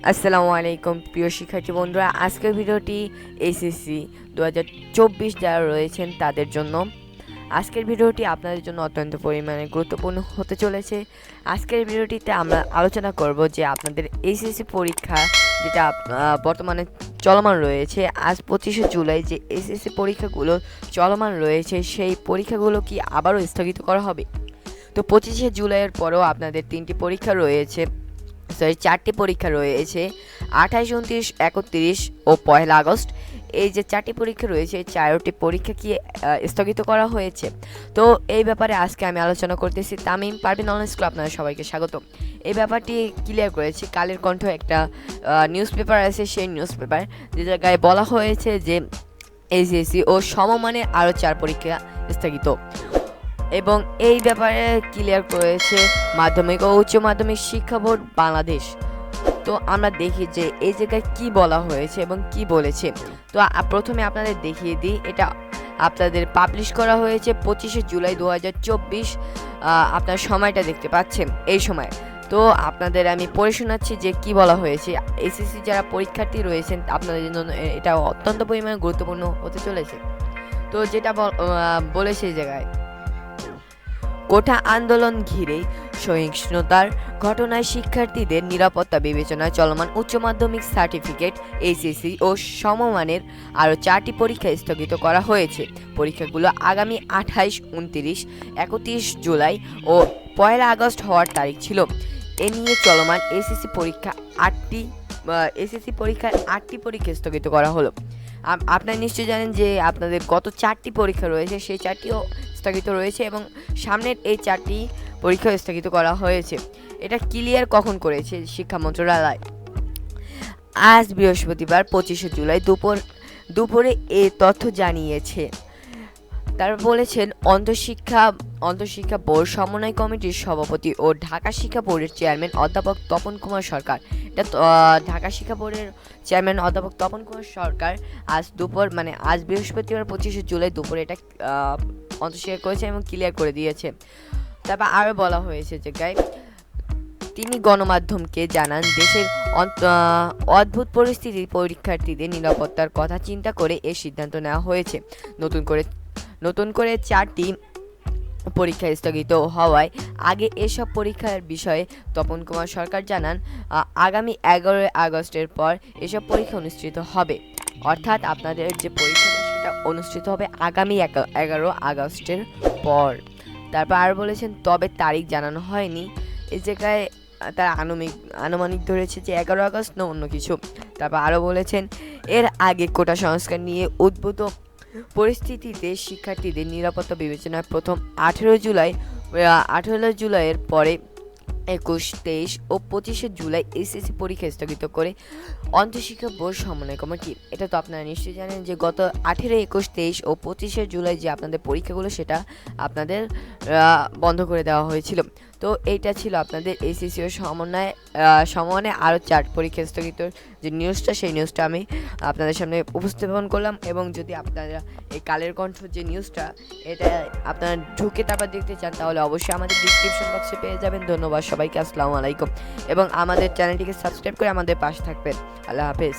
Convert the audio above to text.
আসসালামু আলাইকুম প্রিয় শিক্ষার্থী বন্ধুরা, আজকের ভিডিওটি এসএসসি 2024 যারা রয়েছেন তাদের জন্য। আজকের ভিডিওটি আপনাদের জন্য অত্যন্ত পরিমাণে গুরুত্বপূর্ণ হতে চলেছে। আজকের ভিডিওটিতে আমরা আলোচনা করব যে আপনাদের এসএসসি পরীক্ষা যেটা বর্তমানে চলমান রয়েছে, আজ 25শে জুলাই যে এসএসসি পরীক্ষাগুলো চলমান রয়েছে সেই পরীক্ষাগুলো কি আবারও স্থগিত করা হবে? তো 25শে জুলাইয়ের পরেও আপনাদের চারটি পরীক্ষা রয়েছে, 28, 29, 31 ও 1 আগস্ট। এই যে চারটি পরীক্ষা রয়েছে, চারটি পরীক্ষা কি স্থগিত করা হয়েছে? তো এই ব্যাপারে আজকে আমি আলোচনা করতেছি। তামিম পারভিন অনলাইন স্কুল আপনাদের সবাইকে স্বাগত। এই ব্যাপারটি ক্লিয়ার করেছি, কালের কণ্ঠ একটা নিউজ পেপার আছে, সেই নিউজ পেপার যে জায়গায় বলা হয়েছে যে এসএসসি ও সমমানের আরও 4 পরীক্ষা স্থগিত, এবং এই ব্যাপারে ক্লিয়ার করেছে মাধ্যমিক ও উচ্চ মাধ্যমিক শিক্ষা বোর্ড বাংলাদেশ। তো আমরা দেখি যে এই জায়গায় কি বলা হয়েছে এবং কি বলেছে। তো প্রথমে আপনাদের দেখিয়ে দিই, এটা আপনাদের পাবলিশ করা হয়েছে 25শে জুলাই 2024। আপনার সময়টা দেখতে পাচ্ছেন এই সময়। তো আপনাদের আমি পড়ে শোনাচ্ছি যে কি বলা হয়েছে। এসএসসি যারা পরীক্ষার্থী রয়েছেন আপনাদের জন্য এটা অত্যন্ত পরিমাণে গুরুত্বপূর্ণ হতে চলেছে। তো যেটা বলেছে এই জায়গায়, কোঠা আন্দোলন ঘিরে সহিংসতার ঘটনায় শিক্ষার্থীদের নিরাপত্তা বিবেচনায় চলমান উচ্চ মাধ্যমিক সার্টিফিকেট, এইচএসসি ও সমমানের আরও 4টি পরীক্ষা স্থগিত করা হয়েছে। পরীক্ষাগুলো আগামী 28, 29, 31 জুলাই ও 1 আগস্ট হওয়ার তারিখ ছিল। এ নিয়ে চলমান এসএসসি পরীক্ষার 8টি পরীক্ষা স্থগিত করা হলো। আপনারা নিশ্চয়ই জানেন যে আপনাদের গত 4টি পরীক্ষা রয়েছে, সেই 4টিও স্থগিত রয়েছে এবং সামনের এই 4টি পরীক্ষা স্থগিত করা হয়েছে। এটা ক্লিয়ার কখন করেছে শিক্ষা মন্ত্রণালয়? আজ বৃহস্পতিবার 25শে জুলাই দুপুরে এই তথ্য জানিয়েছে। তারা বলেছেন, অন্তঃশিক্ষা বোর্ড সমন্বয় কমিটির সভাপতি ও ঢাকা শিক্ষা বোর্ডের চেয়ারম্যান অধ্যাপক তপন কুমার সরকার। এটা ঢাকা শিক্ষা বোর্ডের চেয়ারম্যান অধ্যাপক তপন কুমার সরকার আজ বৃহস্পতিবার 25শে জুলাই দুপুরে এটা অন্তঃস্বীকার করেছে এবং ক্লিয়ার করে দিয়েছে। তারপর আরও বলা হয়েছে যে তিনি গণমাধ্যমকে জানান, দেশের অদ্ভুত পরিস্থিতির পরীক্ষার্থীদের নিরাপত্তার কথা চিন্তা করে এই সিদ্ধান্ত নেওয়া হয়েছে। নতুন করে 4টি পরীক্ষা স্থগিত হওয়ায় আগে এসব পরীক্ষার বিষয়ে তপন কুমার সরকার জানান, আগামী 11 আগস্টের পর এসব পরীক্ষা অনুষ্ঠিত হবে। অর্থাৎ আপনাদের যে পরীক্ষাটা সেটা অনুষ্ঠিত হবে আগামী 11 আগস্টের পর। তারপর আর বলেছেন, তবে তারিখ জানানো হয়নি। এই জায়গায় তারা আনুমানিক ধরেছে যে 11 আগস্ট না অন্য কিছু। তারপর আরও বলেছেন, এর আগে কোটা সংস্কার নিয়ে উদ্ভূত পরিস্থিতিতে শিক্ষার্থীদের নিরাপত্তা বিবেচনায় প্রথম 18 জুলাইয়ের পরে 21, 23 ও 25শে জুলাই এসএসসি পরীক্ষা স্থগিত করে অন্তঃশিক্ষা বোর্ড সমন্বয় কমিটি। এটা তো আপনারা নিশ্চয়ই জানেন যে গত 18, 21, 23 ও 25শে জুলাই যে আপনাদের পরীক্ষাগুলো সেটা আপনাদের বন্ধ করে দেওয়া হয়েছিল। তো এইটা ছিল আপনাদের এসএসসি ও সমমানে আরও 4 পরীক্ষা স্থগিত যে নিউজটা, সেই নিউজটা আমি আপনাদের সামনে উপস্থাপন করলাম। এবং যদি আপনারা এই কালের কণ্ঠ যে নিউজটা এটা আপনারা ঢুকে তারপর দেখতে চান তাহলে অবশ্যই আমাদের ডিসক্রিপশন বক্সে পেয়ে যাবেন। ধন্যবাদ সবাইকে, আসসালামু আলাইকুম, এবং আমাদের চ্যানেলটিকে সাবস্ক্রাইব করে আমাদের পাশে থাকবেন। আল্লাহ হাফেজ।